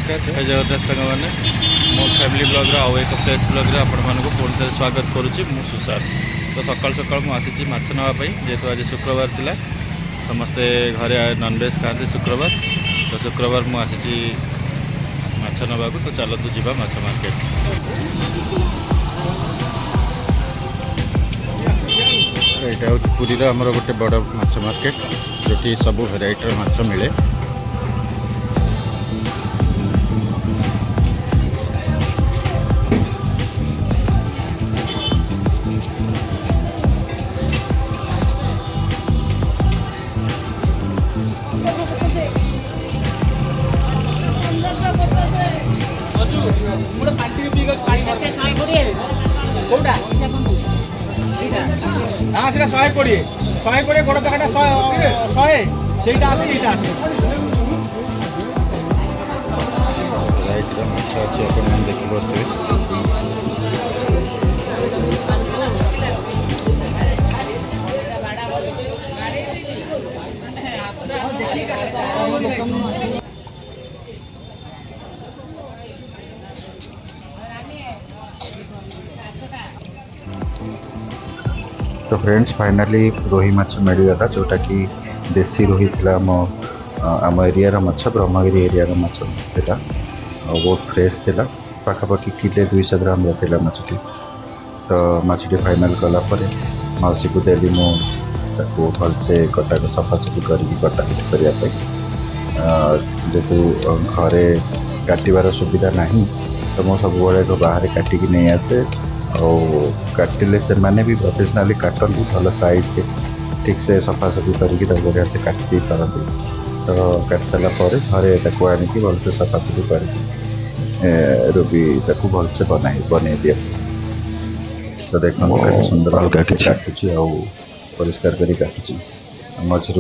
नमस्कार जय जगन्नाथ सांग मैंने मो फैमिली ब्लॉगर आउ एक फ्रेश ब्लॉगर आपको पुणी थे स्वागत करुच्ची मु सुसार। तो सकाल सकाल मुझे माछ नापी जेहेतु आज शुक्रवार थिला समस्ते घरे नॉनवेज खाते शुक्रवार। तो शुक्रवार मुझे माछ नवा तो चलतु जावा माछ मार्केट। यहाँ हूँ पुरी आमर गोटे बड़ माछ मार्केट जो सब भेराइटर माछ मिले। हाँ सीटा 120 गोड़ पैकेटा 100 ସେଇଟା আছে এইটা আছে ଭେରାଇଟିର ମାଛ ଅଛି ଆପଣମାନେ ଦେଖିପାରୁଥିବେ। तो फ्रेंड्स फाइनाली रोही माछ मिलगला जोटा कि देसी रोही थिला आम एरिया माछ ब्रह्मगिरी एरिया माछ था बहुत फ्रेश थिला पाखापाखि किले 200 ग्राम थिला माछटी। तो माछटी फाइनाल कलापर मौसी को देली मुझे भलसे कटा सफासफी करके कटाकटी करने जेहतु घरे काटार सुविधा नहीं तो मो सब बाहर काटिकी नहीं आसे और काटिले से माने भी प्रोफेशनाली काटती भल साइज ठीक से सफासफी करके बढ़िया से काटि पारती। तो काटि सारा घरे आनिकी भलसे सफासफी करके रोगी भलसे बन दिए। तो देखो सुंदर काटुची परिष्कार कर काटुची मझर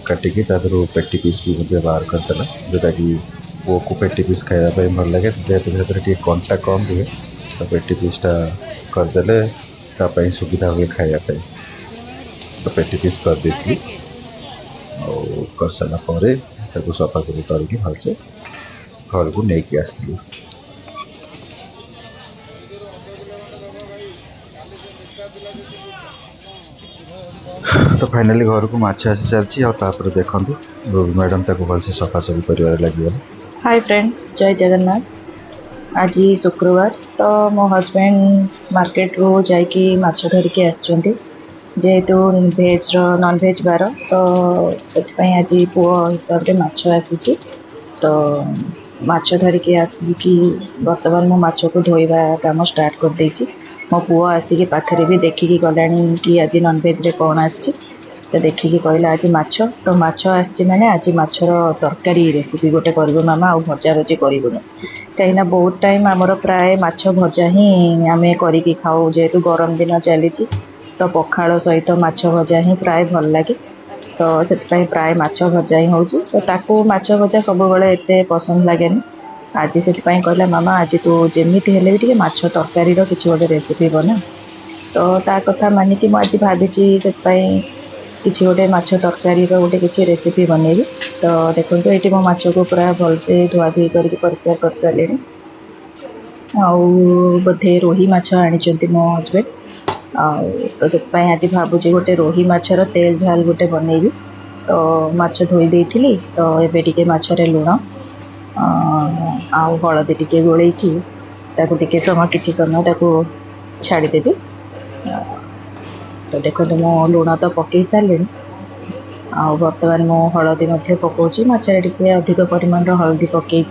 काटिकी पेटी पीस भी बाहर करदेला जोटा कि पुओ को पेटी पीस खायापी भल लगे जेहतु कंटा कम रुहे तो पेटी पीसटा करदे सुविधा हुए खायापी। तो पेटी पीस कर देती और कर सारापर सफासफी करके भलसे घर को लेकिन आसती। तो फाइनाली घर को माछ आसी सारी और देखूँ मैडम ताको भलसे सफासफी कर लगे। हाय फ्रेंड्स जय जगन्नाथ। आज शुक्रवार तो मो हस्बैंड मार्केट रो जाइकी माछ धरिकी आसचंती जेहेतु भेज नॉन भेज बार तो से आज पुओ हिसाब से माछ आसी। तो माछ धरिकी आसिकी बर्तमान मो माछ को धोइबा काम स्टार्ट कर देछि। मो पुओ आसिकी पाखरे भी देखिकी गलानी कि आज नॉन भेज रे कौन आछि तो देखिकी कहला आज माछ। तो माछ आछि माने आज माछर तरकारी रेसिपी गोटे करिवो मामा आ भजा भजी करिवोनी कहीं बहुत टाइम आमर प्राय माछ भजा ही आम करिकी खाऊ जेहेतु गरम दिन चली तो पखाड़ सहित माछ भजा ही प्राय भल लगे। तो से प्राय माछ भजा ही हो तो ताकू माछ भजा सब बेले एत पसंद लगे। आज से कहला मामा आज तू जमीती हेले भी माछ तरकारी किसी गोटे रेसिपी बना। तो ता कथा मानिकी मुझे भावी से किसी गोटे माछ तरकारी गोटे किसी रेसिपी बनैबी। तो देखो ये मो माछ को पूरा भलसे धुआ धुई करके परिष्कार कर सारे बोधे रोही माछ आनी मो हजबैंड तो से आज भावुँ गोटे रोही माछर तेल झाल गोटे बनैबी। तो माछ धोई देइथिली तो एबे टिके माछरे लुण आउ हलदी टिके गोलेकी ताकू टिके समय किछि समय ताकू छाड़ीदेवी। तो देखो मो लुण तो पकई सारे आ बर्तमान मो हलदी पकाउची माछरे टिके अधिक परिमाण हलदी पकई।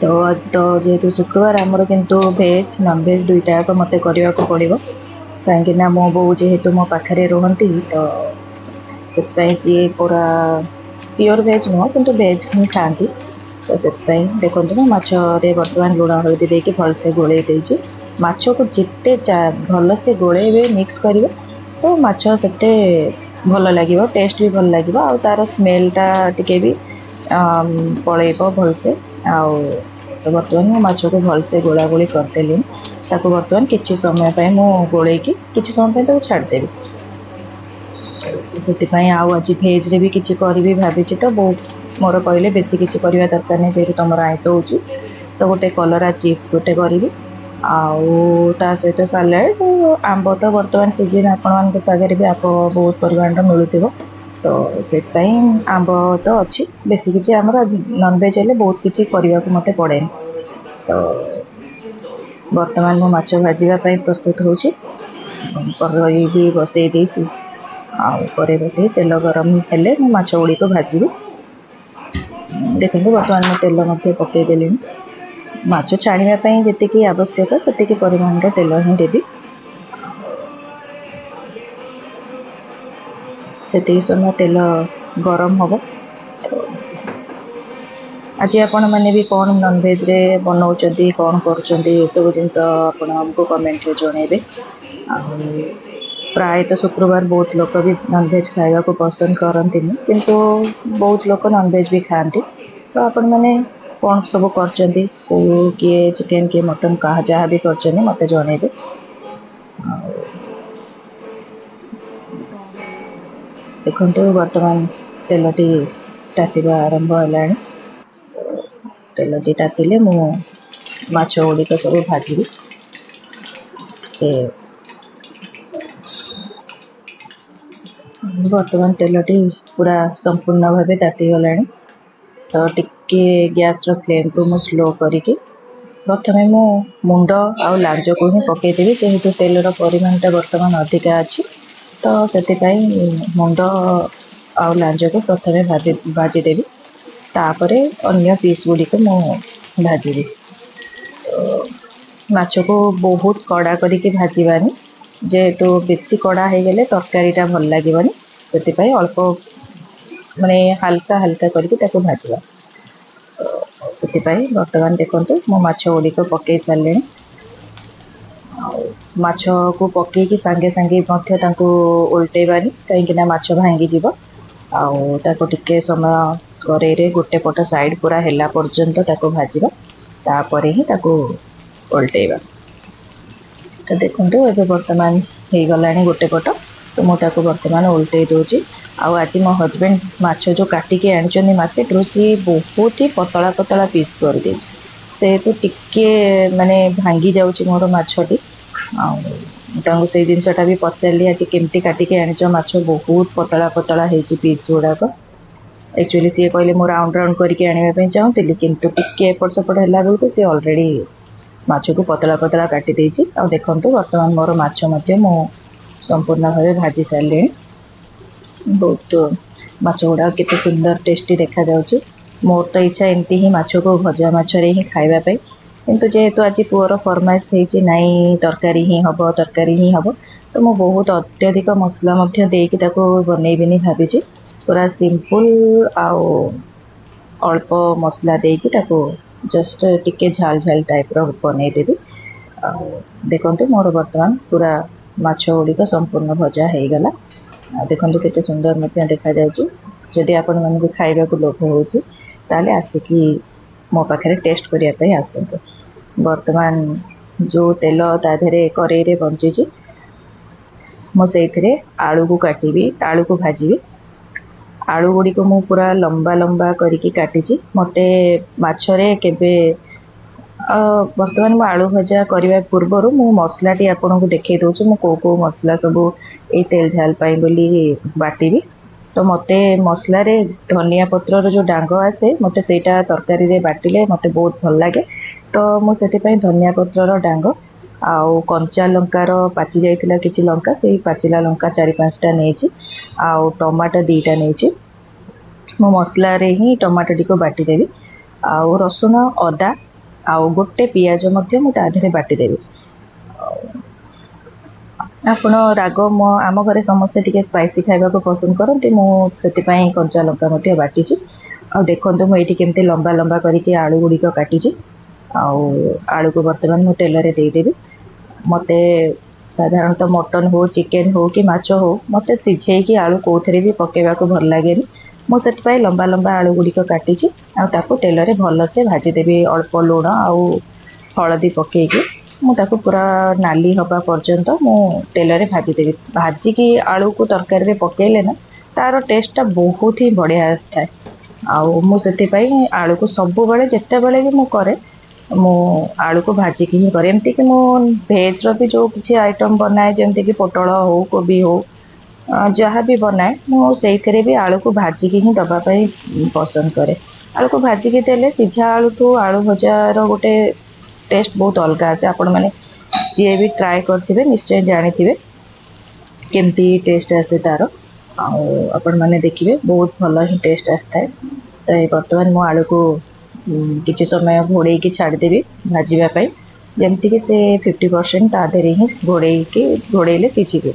तो आज तो जेहेतु शुक्रवार आमर किंतु भेज नॉन भेज दुईटा को मते करने को पड़ो कहीं मो बो जेहेतु मो पाखे रुहती तो से सी पूरा प्योर भेज नुह किंतु भेज ही खाती। तो से देखो मो माछरे बर्तमान लुण हलदी देके भलसे गोले देछि। माछ को जिते भल से गोलेबे मिक्स करेंगे तो माछ से भल लगे टेस्ट भी भल लगे आ तार स्मेलटा टिके भी पलैब भलसे आ। तो बर्तमान मो माछ को भलसे गोला गोली करदेली ताको बर्तमान किछि समय पे मो गोलेकी किछि समय पे छाड़देवी। से आज भेज रे भी किछि करी भाभी तो बहुत मोर कहले बेसी किसी करवा दरकार नहीं जेहेतु तुम आइंस हो तो गोटे कलरा चिप्स गोटे करी आउ सहित सालाड आंब तो बर्तमान सीजन आपण जगह भी आप बहुत परिमाण मिलूव तो से आंब तो अच्छी बेसी किसी आम नॉनवेज हेल्ले बहुत किसी करने को मत पड़े तो बर्तमान मो माछ भाजापी प्रस्तुत होची भी बसई देती आउे बस तेल गरम हेले मो माछ गुड़ी को भाजी देखो बर्तमान मैं तेल पकईदेली माछ छाड़ापी जी आवश्यक से परिमाण तेल ही देवी से समय तेल गरम हम तो आज आपण मैंने भी कौन नॉनवेज रे बनाऊँ कौन कर सब जिनस आपको कमेंट रे जनइबे प्राय तो शुक्रवार बहुत लोग भी नॉनवेज खाया को पसंद करती किंतु बहुत लोग नॉनवेज भी खाती तो आपण मैंने कौन सब कर किए चिकेन किए मटन कहा जहाँ भी कर मत जनइबे देखो बर्तमान तेलटी तातिबा आरंभ है तेलटी तातिले मु माछ गुड़िक सब भाजी बर्तमान तेलटी पूरा संपूर्ण भाव ताती गला तो टिके गैस फ्लेम को मु स्लो करके प्रथमे मु मुंड आउ लांज को ही पकईदेवी जेहेतु तेलर परिमाणटा बर्तमान अधिका अच्छी तो से मुंड आउ लांज को प्रथमे भाजीदेवी तापरे अन्य पीस गुड़िक मु भाजी तो माछ को बहुत कड़ा करके भाजवानी जेहेतु बेसी कड़ा हो गले तरकारीटा भल लगे से अल्प माने हल्का हल्का करके भाजवा तो से बर्तमान देखो मो माछ गुड़िक पकई सारे माछ को पकईकी सांगे सांगे उल्टेबानी कहीं माछ भांगी जीव आउ टिके समय कड़े गोटे पट साइड पूरा हैला पर्यंत भाजवा तापर ही उल्टेबा तो देखो ये बर्तमान हो गला गोटे पट तो मुझे बर्तमान उल्टे दूची आज मो हजबैंड माछ जो काटिकी आनी मार्केट रू सी बहुत ही पतला पतला पीस कर दे से तो टिके माने भांगी जाऊँगी मोर माछटी से जिनसटा भी पचारि आज केमती काटिकी आनीच माछ बहुत पतला पतला होती पीस गुड़ाक एक्चुअली सी कहले मो राउंड राउंड करके आने चाहूँगी किंतु टिके एपट सेपट है बेलू सी अलरेडी माछ को पतला पतला काटी देछि आ देखो बर्तमान मोर माछ मध्य मो संपूर्ण भाव भाजी सारे बहुत माछ गुड़ा केते सुंदर टेस्टी देखा जाउछि मोर तो इच्छा एमती ही माछ को भजा माछरे ही खाइबापी किंतु जेहेतु आज पुअर फरमाइश होती नाई तरकारी ही हम तरकारी ही हम तो मु बहुत अत्यधिक मसला मध्य देकी ताको बनैबिनी भाभी पूरा सिंपल आउ अल्प मसला देकी ताको जस्ट टिके झाल झाल टाइप रो बनईदेवी देखो मोर बर्तमान पूरा माछ गुड़िक संपूर्ण भजा हो गला देखो केते सुंदर मध्य देखा जाउछि जदि आपण मन को खाइबा को लोभ होउछि ताले आसिकी मो पाखे टेस्ट करने आसतु बर्तमान जो तेल ताधे कड़े बंची मुझे आलू को काटी आलू को भाजी आलू गुड़ी को मु पूरा लंबा लंबा करके काटी मते माछरे केबे बर्तमान मु आलू भजा करने पूर्वर मु मसलाटी आपन को देखे दूँ मु को मसला सब ये तेल झाल पाई बोली बाटी तो मते मसला रे धनिया पत्र जो डांग आसे मते सेटा तरकारी रे बाटिले मते बहुत भल लगे तो मुझे धनिया पत्र डांग आउ कंचा लंकार पाचि जाइथिला किछि लंका से पाचिला लंका 4-5टा नहीं आउ टमाटो 2टा नहीं मो मसला रे ही टमाटो टी को बाटी देवी आउ रसुण अदा आउ गोटे पियाज मध्य मु ताधरे बाटी देवी आपण राग मो आम घरे समस्ते टिके स्पाइसी खाइबा को पसंद करते मुझे कंचा लंका मध्य बाटी आ देखो मुझे केमती लंबा लंबा करके आलू गुड़िक काटी आलू को बर्तमान मु तेल रे देदेवी मते साधारणतः मटन हो चिकेन हो कि माछ हो मते सिझेकी आलू कौथे भी पकेबा को भल लगे मुझे लंबा लंबा आलू गुड़िक काटी आउ तेल रे भलसे भाजीदेवी अल्प लुण आउ हलदी पकईकी मुझे पूरा नाली हवा पर्यंत मु तेल रे भाजीदेवी भाजिकी आलू को तरकारी रे पकेले ना तार टेस्टा बहुत ही बढ़िया आए आउ मु से आलू को सबुबले जितेबले भी मु करे मु आलू को भाजिकी ही करे। एमती कि मु भेज रो भी जो किसी आइटम बनाए जमती कि पोटल हो कोबी हो जहाँ भी बनाए मुझे भी आलू को भाजिकी ही दवापाई पसंद करे। आलू को भाजिकी देले सीझा आलू ठू आलू भजार गोटे टेस्ट बहुत अलग आसे। आपण मैंने जी भी ट्राए करते निश्चय जानी केमती टेस्ट आसे तार आपण मैंने देखिए बहुत भल ही टेस्ट आसता है। तो ये बर्तमान मो आलू को किसी समय घोड़े की छाड़देवी भाजवाई जमती कि से 50% ताधे ही घोड़े सीझीज।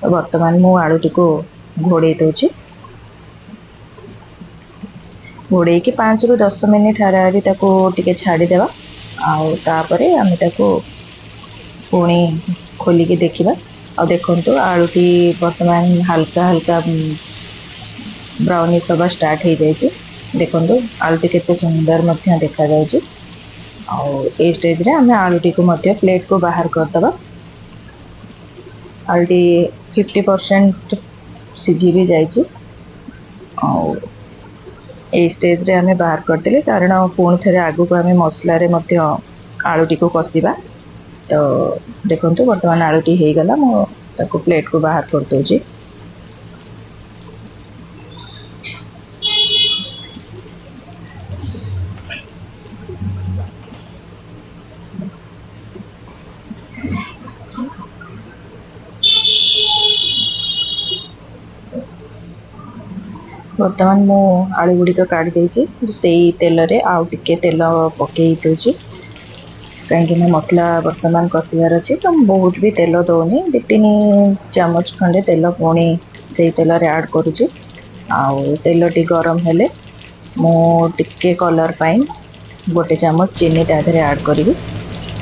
तो बर्तमान मु आलूटी को घोड़े दूची घोड़े की 5 ରୁ 10 मिनिट हाराहारी टे छाड़देवा आउे आम पुणी खोलिकी देखा। आ देखो आलूटी बर्तमान हल्का हल्का ब्राउनिश हवा स्टार्ट हो जाए। देखो आलूटी केते सुंदर देखा जाउची। ए स्टेज रे आम आलूटी को प्लेट को बाहर करदे। आलूटी 50% सीझी भी जाइए। ए स्टेज रे आम बाहर करदे कारण पुणी थे आगू को आम मसला आलूटी को कषा। तो देखो बर्तमान आलूटी हो गला मुझे प्लेट को बाहर कर दूची। बर्तमान मु आलू गुड़िक काट देची से तेल रे आउ टिके तेल पकई दूची कहीं मसला बर्तमान कषार अच्छे। तो बहुत भी तेल दौनी 2-3 चामच खंडे तेल पुणी से तेल रे ऐड करुची। आउ तेल टी गरम हेले मु टिके कलर पाई गोटे चामच चीनी ताधे ऐड करी।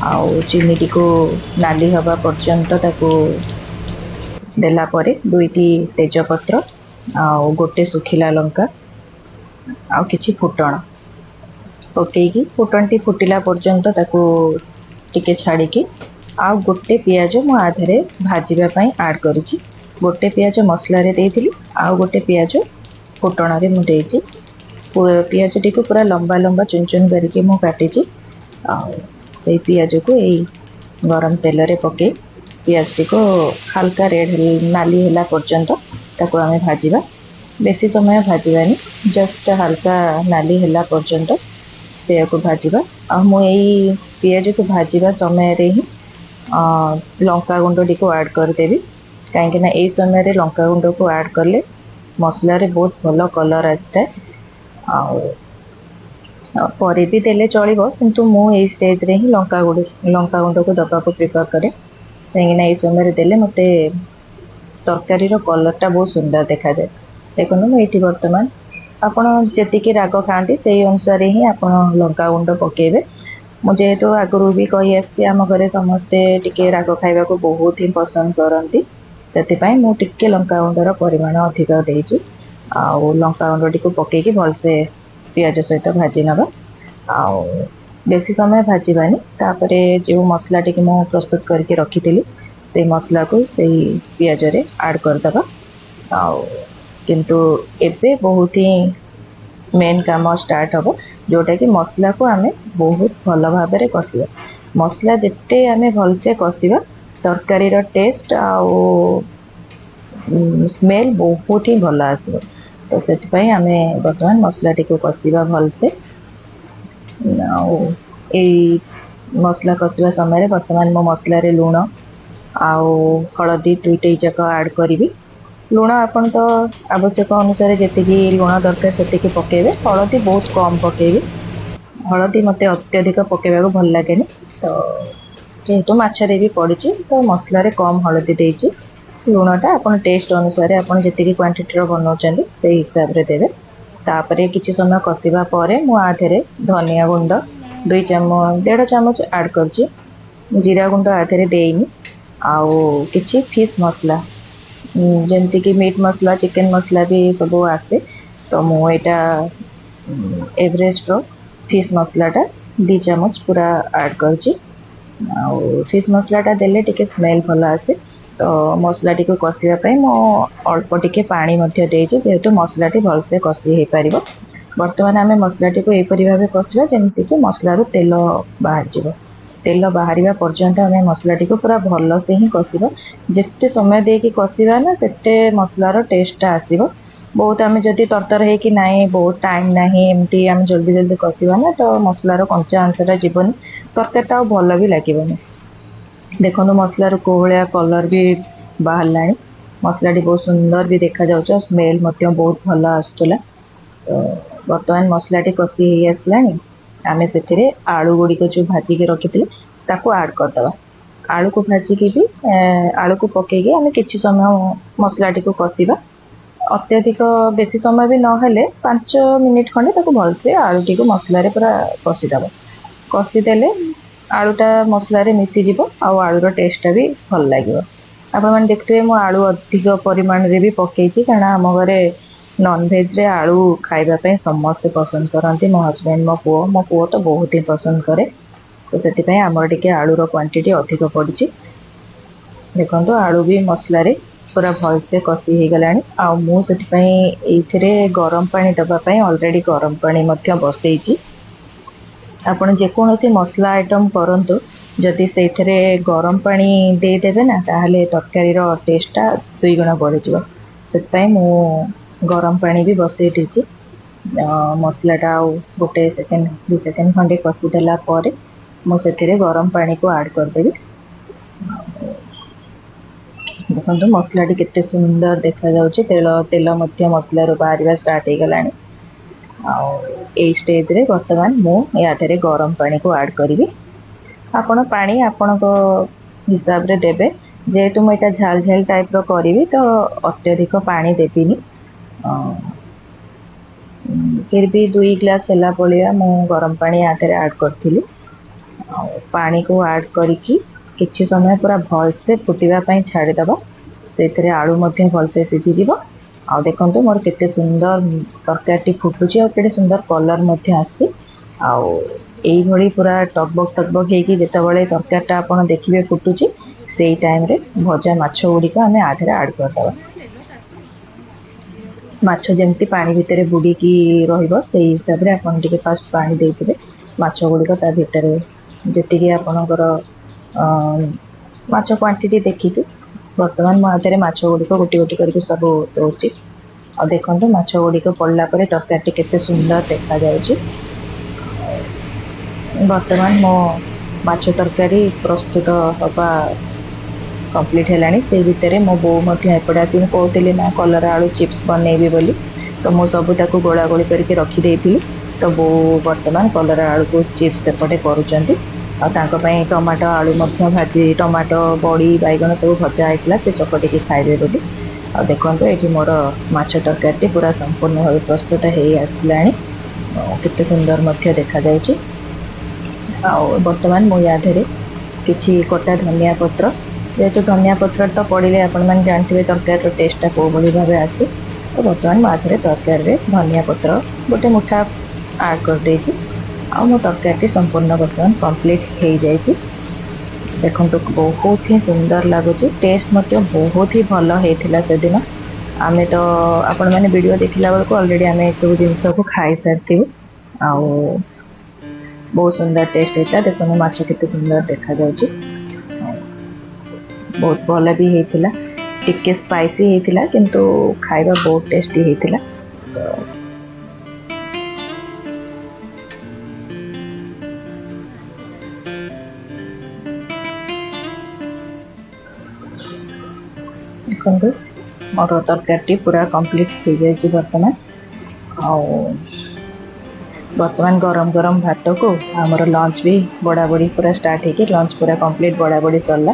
आउ चीनी टी को नाली हवा पर्यंत ताको देला परे 2टी तेजपत्र आउ गोटे सुखिला लंका आउ किछि फुटण पकईकी फुटण टी फुटिला पर्यंत ताको टिके छाड़िकी आउ गोटे पियाज मु आधे भाजवाई ऐड करिछि। गोटे पियाज मसला रे देइथिली आउ गोटे पियाज फुटण रे मु देइछि। पियाज टी को पूरा लंबा लंबा चुन चुन करके मु काटिछि। आउ से पियाज को यही गरम तेल रे पके पियाज टी को हल्का रेड नाली हैला पर्यंत ताको आमे भाजिबा। बेसी समय भाजवानी जस्ट हल्का नाली हैला पर्यंत से को भाजिबा। आ मु एई पियाज को भाजिबा समय रे ही लंका गुंड टी को ऐड कर देबी कहीं ना ए समय रे लंका गुंड को ऐड करले मसला रे बहुत भल कलर आसता है। पर भी देले चलिबो किंतु मु ए स्टेज रे ही लंका गुंड को दबा को प्रिफर करे कहीं ना ए समय रे देले मते तरकारी रो कलरटा बहुत सुंदर देखा जाए। देखो ये बर्तमान आपण जी राग खाती से अनुसार ही आप लंका गुंड पकेबे। मुझे तो आगु भी कही आम घरे समस्ते टिके राग खाइबा को बहुत ही पसंद करती से मु टिके लंका गुंडर परिमाण अधिक देइछि। आउ लंका गुंड टी को पकेकी भलसे पियाज सहित भाजी नबा। आउ बेसी समय भाजबानी तापरे जो मसला टी मु प्रस्तुत करके रखी से मसला को सही पियाज रे ऐड करदबा। आउ किंतु एबे बहुत ही मेन काम स्टार्ट हम जोटा कि मसला को आमे बहुत भल भाव में कषा। मसला जिते आमे भलसे कषा तरकारी रो टेस्ट आउ स्मेल बहुत ही भल आसो। तो से आमे बर्तमान मसला टी को कषा भलसे। आउ ए मसला कषा समय बर्तमान मो मसला रे लुण आउ हलदी 2टे जाक ऐड करी। लुण आपन तो आवश्यक अनुसार जी लुण दरकार से पकेबे। हलदी बहुत कम पकेबे हलदी मते अत्यधिक पकेबा भल लगे। तो जेहेतु माछरे भी पड़ी तो मसला रे कम हलदी देइछि। लुणटा आपन टेस्ट अनुसार आपन जी क्वांटिटी बनाउछन्ती से हिसाब रे देबे। तापरे किछि समय कषिबा परे मु आधेरे धनिया गुंड 1.5 चामच ऐड करछि। जीरा गुंड आधेरे देइनी आउ किछि फिश मसला जमती कि मीट मसला चिकन मसला भी सब आसे। तो मुझा एवरेस्ट रो फिश मसलाटा 2 चामच पूरा ऐड करछि। फिश मसलाटा देले टिके स्मेल भल आसे। तो मसला टी को कषापी मो अल्प टिके पानी मध्य देइछि जेहेतु मसलाटी भलसे कषि हो पारिबो। ବର୍ତ୍ତମାନ ଆମେ ମସଲାଟିକୁ ଏହିପରି ଭାବେ କଷିବା ଯେମିତିକି ମସଲାରୁ ତେଲ ବାହାରିଯିବ। ତେଲ ବାହାରିବା ପର୍ଯ୍ୟନ୍ତ ଆମେ ମସଲାଟିକୁ ପୁରା ଭଲସେ ହିଁ କଷିବା। ଯେତେ ସମୟ ଦେଇକି କଷିବା ନା ସେତେ ମସଲାର ଟେଷ୍ଟଟା ଆସିବ। ବହୁତ ଆମେ ଯଦି ତରତର ହେଇକି ନାହିଁ ବହୁତ ଟାଇମ୍ ନାହିଁ ଏମିତି ଆମେ ଜଲ୍ଦି ଜଲ୍ଦି କଷିବା ନା ତ ମସଲାର କଞ୍ଚା ଅଂଶଟା ଯିବନି, ତରକାରୀଟା ଆଉ ଭଲ ବି ଲାଗିବନି। ଦେଖନ୍ତୁ ମସଲାର କୋଉ ଭଳିଆ କଲର୍ ବି ବାହାରିଲାଣି। ମସଲାଟି ବହୁତ ସୁନ୍ଦର ବି ଦେଖାଯାଉଛି ଆଉ ସ୍ମେଲ୍ ମଧ୍ୟ ବହୁତ ଭଲ ଆସୁଥିଲା। ତ ବର୍ତ୍ତମାନ ମସଲାଟି କଷି ହେଇ ଆସିଲାଣି। ଆମେ ସେଥିରେ ଆଳୁ ଗୁଡ଼ିକ ଯେଉଁ ଭାଜିକି ରଖିଥିଲେ ତାକୁ ଆଡ଼୍ କରିଦେବା। ଆଳୁକୁ ଭାଜିକି ବି ଆଳୁକୁ ପକେଇକି ଆମେ କିଛି ସମୟ ମସଲାଟିକୁ କଷିବା। ଅତ୍ୟଧିକ ବେଶୀ ସମୟ ବି ନହେଲେ 5 ମିନିଟ୍ ଖଣ୍ଡେ ତାକୁ ଭଲସେ ଆଳୁଟିକୁ ମସଲାରେ ପୁରା କଷିଦେବ। କଷିଦେଲେ ଆଳୁଟା ମସଲାରେ ମିଶିଯିବ ଆଉ ଆଳୁର ଟେଷ୍ଟଟା ବି ଭଲ ଲାଗିବ। ଆପଣମାନେ ଦେଖୁଥିବେ ମୁଁ ଆଳୁ ଅଧିକ ପରିମାଣରେ ବି ପକେଇଛି କାରଣ ଆମ ଘରେ ନନ୍ଭେଜ୍ରେ ଆଳୁ ଖାଇବା ପାଇଁ ସମସ୍ତେ ପସନ୍ଦ କରନ୍ତି। ମୋ ହଜବେଣ୍ଡ, ମୋ ପୁଅ ତ ବହୁତ ହିଁ ପସନ୍ଦ କରେ। ତ ସେଥିପାଇଁ ଆମର ଟିକେ ଆଳୁର କ୍ୱାଣ୍ଟିଟି ଅଧିକ ପଡ଼ିଛି। ଦେଖନ୍ତୁ ଆଳୁ ବି ମସଲାରେ ପୁରା ଭଲସେ କଷି ହେଇଗଲାଣି ଆଉ ମୁଁ ସେଥିପାଇଁ ଏଇଥିରେ ଗରମ ପାଣି ଦେବା ପାଇଁ ଅଲରେଡ଼ି ଗରମ ପାଣି ମଧ୍ୟ ବସେଇଛି। ଆପଣ ଯେକୌଣସି ମସଲା ଆଇଟମ୍ କରନ୍ତୁ, ଯଦି ସେଇଥିରେ ଗରମ ପାଣି ଦେଇଦେବେ ନା ତାହେଲେ ତରକାରୀର ଟେଷ୍ଟଟା 2 ଗୁଣ ବଢ଼ିଯିବ। ସେଥିପାଇଁ ମୁଁ ଗରମ ପାଣି ବି ବସେଇ ଦେଇଛି। ମସଲାଟା ଆଉ 1 ସେକେଣ୍ଡ 2 ସେକେଣ୍ଡ ଖଣ୍ଡେ କଷିଦେଲା ପରେ ମୁଁ ସେଥିରେ ଗରମ ପାଣିକୁ ଆଡ଼୍ କରିଦେବି। ଦେଖନ୍ତୁ ମସଲାଟି କେତେ ସୁନ୍ଦର ଦେଖାଯାଉଛି, ତେଲ ମଧ୍ୟ ମସଲାରୁ ବାହାରିବା ଷ୍ଟାର୍ଟ ହେଇଗଲାଣି। ଆଉ ଏଇ ଷ୍ଟେଜ୍ରେ ବର୍ତ୍ତମାନ ମୁଁ ୟା ଦେହରେ ଗରମ ପାଣିକୁ ଆଡ଼୍ କରିବି। ଆପଣ ପାଣି ଆପଣଙ୍କ ହିସାବରେ ଦେବେ। ଯେହେତୁ ମୁଁ ଏଇଟା ଝାଲ ଝାଲ ଟାଇପ୍ର କରିବି ତ ଅତ୍ୟଧିକ ପାଣି ଦେବିନି। ଫିର୍ ବି 2 ଗ୍ଲାସ୍ ହେଲା ଭଳିଆ ମୁଁ ଗରମ ପାଣି ୟା ଦେହରେ ଆଡ଼୍ କରିଥିଲି। ଆଉ ପାଣିକୁ ଆଡ଼୍ କରିକି କିଛି ସମୟ ପୁରା ଭଲସେ ଫୁଟିବା ପାଇଁ ଛାଡ଼ିଦେବା। ସେଥିରେ ଆଳୁ ମଧ୍ୟ ଭଲସେ ସିଝିଯିବ। ଆଉ ଦେଖନ୍ତୁ ମୋର କେତେ ସୁନ୍ଦର ତରକାରୀଟି ଫୁଟୁଛି ଆଉ କେତେ ସୁନ୍ଦର କଲର୍ ମଧ୍ୟ ଆସିଛି। ଆଉ ଏଇଭଳି ପୁରା ଟକବକ୍ ଟକବକ୍ ହେଇକି ଯେତେବେଳେ ତରକାରୀଟା ଆପଣ ଦେଖିବେ ଫୁଟୁଛି, ସେଇ ଟାଇମ୍ରେ ଭଜା ମାଛ ଗୁଡ଼ିକ ଆମେ ଆ ଦେହରେ ଆଡ଼୍ କରିଦେବା। ମାଛ ଯେମିତି ପାଣି ଭିତରେ ବୁଡ଼ିକି ରହିବ ସେଇ ହିସାବରେ ଆପଣ ଟିକେ ଫାଷ୍ଟ ପାଣି ଦେଇଥିବେ। ମାଛ ଗୁଡ଼ିକ ତା ଭିତରେ ଯେତିକି ଆପଣଙ୍କର ମାଛ କ୍ୱାଣ୍ଟିଟି ଦେଖିକି ବର୍ତ୍ତମାନ ମୁଁ ଆ ଦେହରେ ମାଛ ଗୁଡ଼ିକ ଗୋଟି ଗୋଟି କରିକି ସବୁ ଦେଉଛି। ଆଉ ଦେଖନ୍ତୁ ମାଛ ଗୁଡ଼ିକ ପଡ଼ିଲା ପରେ ତରକାରୀଟି କେତେ ସୁନ୍ଦର ଦେଖାଯାଉଛି। ବର୍ତ୍ତମାନ ମୋ ମାଛ ତରକାରୀ ପ୍ରସ୍ତୁତ ହେବା କମ୍ପ୍ଲିଟ୍ ହେଲାଣି। ସେଇ ଭିତରେ ମୋ ବୋଉ ମଧ୍ୟ ଏପଟେ ଆସି ମୁଁ କହୁଥିଲି ନା କଲରା ଆଳୁ ଚିପ୍ସ ବନେଇବି ବୋଲି, ତ ମୁଁ ସବୁ ତାକୁ ଗୋଳା ଗୋଳି କରିକି ରଖିଦେଇଥିଲି। ତ ବୋଉ ବର୍ତ୍ତମାନ କଲରା ଆଳୁକୁ ଚିପ୍ସ ସେପଟେ କରୁଛନ୍ତି। ଆଉ ତାଙ୍କ ପାଇଁ ଟମାଟୋ ଆଳୁ ମଧ୍ୟ ଟମାଟୋ ବଡ଼ି ବାଇଗଣ ସବୁ ଭଜା ହେଇଥିଲା, ସେ ଚକଟିକି ଖାଇବେ ବୋଲି। ଆଉ ଦେଖନ୍ତୁ ଏଠି ମୋର ମାଛ ତରକାରୀଟି ପୁରା ସମ୍ପୂର୍ଣ୍ଣ ଭାବେ ପ୍ରସ୍ତୁତ ହେଇ ଆସିଲାଣି। କେତେ ସୁନ୍ଦର ମଧ୍ୟ ଦେଖାଯାଉଛି। ଆଉ ବର୍ତ୍ତମାନ ମୁଁ ୟା ଦେହରେ କିଛି କଟା ଧନିଆ ପତ୍ର, ଯେହେତୁ ଧନିଆ ପତ୍ର ତ ପଡ଼ିଲେ ଆପଣମାନେ ଜାଣିଥିବେ ତରକାରୀର ଟେଷ୍ଟଟା କେଉଁଭଳି ଭାବେ ଆସେ। ତ ବର୍ତ୍ତମାନ ମୁଁ ଆ ଦେହରେ ତରକାରୀରେ ଧନିଆ ପତ୍ର 1 ମୁଠା ଆଡ଼୍ କରିଦେଇଛି। ଆଉ ମୋ ତରକାରୀଟି ସମ୍ପୂର୍ଣ୍ଣ ବର୍ତ୍ତମାନ କମ୍ପ୍ଲିଟ୍ ହେଇଯାଇଛି। ଦେଖନ୍ତୁ ବହୁତ ହିଁ ସୁନ୍ଦର ଲାଗୁଛି, ଟେଷ୍ଟ ମଧ୍ୟ ବହୁତ ହିଁ ଭଲ ହେଇଥିଲା ସେଦିନ। ଆମେ ତ ଆପଣମାନେ ଭିଡ଼ିଓ ଦେଖିଲା ବେଳକୁ ଅଲରେଡ଼ି ଆମେ ଏସବୁ ଜିନିଷକୁ ଖାଇସାରିଥିବୁ। ଆଉ ବହୁତ ସୁନ୍ଦର ଟେଷ୍ଟ ହେଇଥିଲା। ଦେଖନ୍ତୁ ମାଛ କେତେ ସୁନ୍ଦର ଦେଖାଯାଉଛି। ବହୁତ ଭଲ ବି ହେଇଥିଲା। ଟିକେ ସ୍ପାଇସି ହେଇଥିଲା କିନ୍ତୁ ଖାଇବା ବହୁତ ଟେଷ୍ଟି ହେଇଥିଲା। ତ ଦେଖନ୍ତୁ ମୋର ତରକାରୀଟି ପୁରା କମ୍ପ୍ଲିଟ୍ ହେଇଯାଇଛି ବର୍ତ୍ତମାନ। ଆଉ ବର୍ତ୍ତମାନ ଗରମ ଗରମ ଭାତକୁ ଆମର ଲଞ୍ଚ ବି ବଢ଼ାବଢ଼ି ପୁରା ଷ୍ଟାର୍ଟ ହେଇକି ଲଞ୍ଚ ପୁରା କମ୍ପ୍ଲିଟ୍ ବଢ଼ାବଢ଼ି ସରିଲା।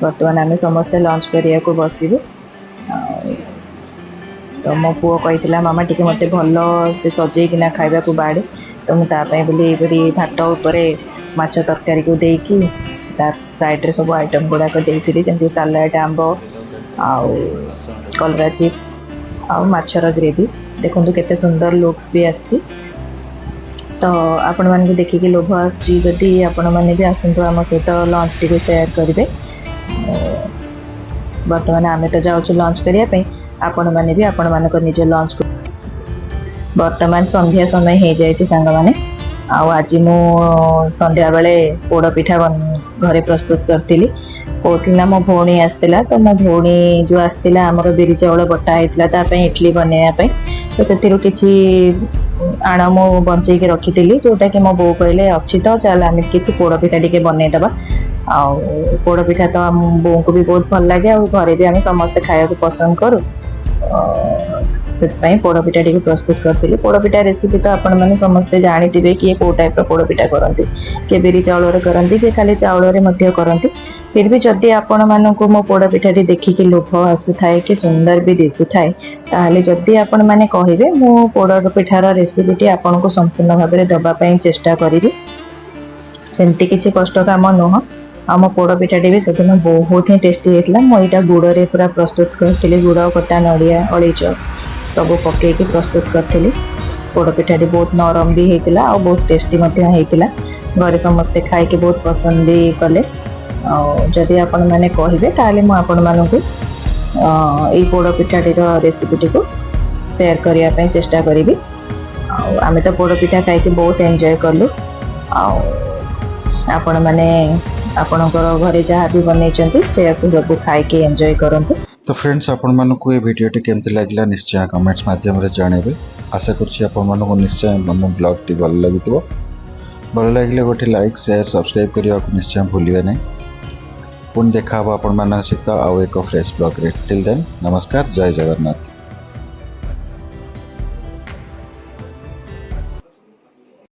ବର୍ତ୍ତମାନ ଆମେ ସମସ୍ତେ ଲଞ୍ଚ କରିବାକୁ ବସିବୁ। ତ ମୋ ପୁଅ କହିଥିଲା ମାମା ଟିକେ ମୋତେ ଭଲ ସେ ସଜେଇକିନା ଖାଇବାକୁ ବାଢ଼େ, ତ ମୁଁ ତା ପାଇଁ ବୋଲି ଏଇପରି ଭାତ ଉପରେ ମାଛ ତରକାରୀକୁ ଦେଇକି ତା ସାଇଡ଼୍ରେ ସବୁ ଆଇଟମ୍ ଗୁଡ଼ାକ ଦେଇଥିଲି, ଯେମିତି ସାଲାଡ଼, ଆମ୍ବ ଆଉ କଲରା ଚିପ୍ସ ଆଉ ମାଛର ଗ୍ରେଭି। ଦେଖନ୍ତୁ କେତେ ସୁନ୍ଦର ଲୁକ୍ସ ବି ଆସିଛି। ତ ଆପଣମାନଙ୍କୁ ଦେଖିକି ଲୋଭ ଆସୁଛି, ଯଦି ଆପଣମାନେ ବି ଆସନ୍ତୁ ଆମ ସହିତ ଲଞ୍ଚଟିକୁ ସେୟାର କରିବେ। ବର୍ତ୍ତମାନ ଆମେ ତ ଯାଉଛୁ ଲଞ୍ଚ କରିବା ପାଇଁ, ଆପଣମାନେ ବି ଆପଣମାନଙ୍କ ନିଜ ଲଞ୍ଚକୁ ବର୍ତ୍ତମାନ ସନ୍ଧ୍ୟା ସମୟ ହେଇଯାଇଛି ସାଙ୍ଗମାନେ। ଆଉ ଆଜି ମୁଁ ସନ୍ଧ୍ୟାବେଳେ ପୋଡ଼ପିଠା ଘରେ ପ୍ରସ୍ତୁତ କରିଥିଲି। କହୁଥିଲି ନା ମୋ ଭଉଣୀ ଆସିଥିଲା, ତ ମୋ ଭଉଣୀ ଯେଉଁ ଆସିଥିଲା ଆମର ବିରି ଚାଉଳ ବଟା ହେଇଥିଲା ତା ପାଇଁ ଇଟଲି ବନେଇବା ପାଇଁ। ତ ସେଥିରୁ କିଛି ଆଣ ମୁଁ ବଞ୍ଚେଇକି ରଖିଥିଲି, ଯେଉଁଟାକି ମୋ ବୋଉ କହିଲେ ଅଛି ତ ଚାଲ ଆମେ କିଛି ପୋଡ଼ପିଠା ଟିକେ ବନେଇଦେବା। ଆଉ ପୋଡ଼ପିଠା ତ ଆମ ବୋଉଙ୍କୁ ବି ବହୁତ ଭଲ ଲାଗେ, ଆଉ ଘରେ ବି ଆମେ ସମସ୍ତେ ଖାଇବାକୁ ପସନ୍ଦ କରୁ। ସେଥିପାଇଁ ପୋଡ଼ପିଠା ଟିକେ ପ୍ରସ୍ତୁତ କରିଥିଲି। ପୋଡ଼ପିଠା ରେସିପି ତ ଆପଣମାନେ ସମସ୍ତେ ଜାଣିଥିବେ, କିଏ କେଉଁ ଟାଇପ୍ର ପୋଡ଼ପିଠା କରନ୍ତି, କିଏ ବିରି ଚାଉଳରେ କରନ୍ତି, କିଏ ଖାଲି ଚାଉଳରେ ମଧ୍ୟ କରନ୍ତି। ଫିର୍ ବି ଯଦି ଆପଣମାନଙ୍କୁ ମୋ ପୋଡ଼ପିଠାଟି ଦେଖିକି ଲୋଭ ଆସୁଥାଏ କି ସୁନ୍ଦର ବି ଦିଶୁଥାଏ, ତାହେଲେ ଯଦି ଆପଣମାନେ କହିବେ ମୁଁ ପୋଡ଼ପିଠାର ରେସିପିଟି ଆପଣଙ୍କୁ ସମ୍ପୂର୍ଣ୍ଣ ଭାବରେ ଦେବା ପାଇଁ ଚେଷ୍ଟା କରିବି। ସେମିତି କିଛି କଷ୍ଟ କାମ ନୁହଁ। ଆଉ ମୋ ପୋଡ଼ପିଠାଟି ବି ସେଦିନ ବହୁତ ହିଁ ଟେଷ୍ଟି ହେଇଥିଲା। ମୁଁ ଏଇଟା ଗୁଡ଼ରେ ପୁରା ପ୍ରସ୍ତୁତ କରିଥିଲି। ଗୁଡ଼, କଟା ନଡ଼ିଆ, ଅଳେଇଚ ସବୁ ପକେଇକି ପ୍ରସ୍ତୁତ କରିଥିଲି। ପୋଡ଼ପିଠାଟି ବହୁତ ନରମ ବି ହେଇଥିଲା ଆଉ ବହୁତ ଟେଷ୍ଟି ମଧ୍ୟ ହେଇଥିଲା। ଘରେ ସମସ୍ତେ ଖାଇକି ବହୁତ ପସନ୍ଦ ବି କଲେ। ଆଉ ଯଦି ଆପଣମାନେ କହିବେ ତାହେଲେ ମୁଁ ଆପଣମାନଙ୍କୁ ଏଇ ପୋଡ଼ପିଠାଟିର ରେସିପିଟିକୁ ସେୟାର କରିବା ପାଇଁ ଚେଷ୍ଟା କରିବି। ଆଉ ଆମେ ତ ପୋଡ଼ପିଠା ଖାଇକି ବହୁତ ଏନ୍ଜୟ କଲୁ। ଆଉ ଆପଣମାନେ ଆପଣଙ୍କର ଘରେ ଯାହା ବି ବନେଇଛନ୍ତି ସେୟାକୁ ସବୁ ଖାଇକି ଏନ୍ଜୟ କରନ୍ତୁ। तो फ्रेंड्स आपण मानक ये वीडियोटी केमती लगिला निश्चय कमेंट्स माध्यम रे जानबे। आशा करछि आपण मानक निश्चय मम ब्लॉग टी भल लागितबो। भल लागिले गोटे लाइक शेयर सब्सक्राइब करिया को निश्चय भूलिबे नै। पुन देखा आपण मानक सहित आउ एक फ्रेश ब्लॉग रे। टिल देन नमस्कार, जय जगन्नाथ।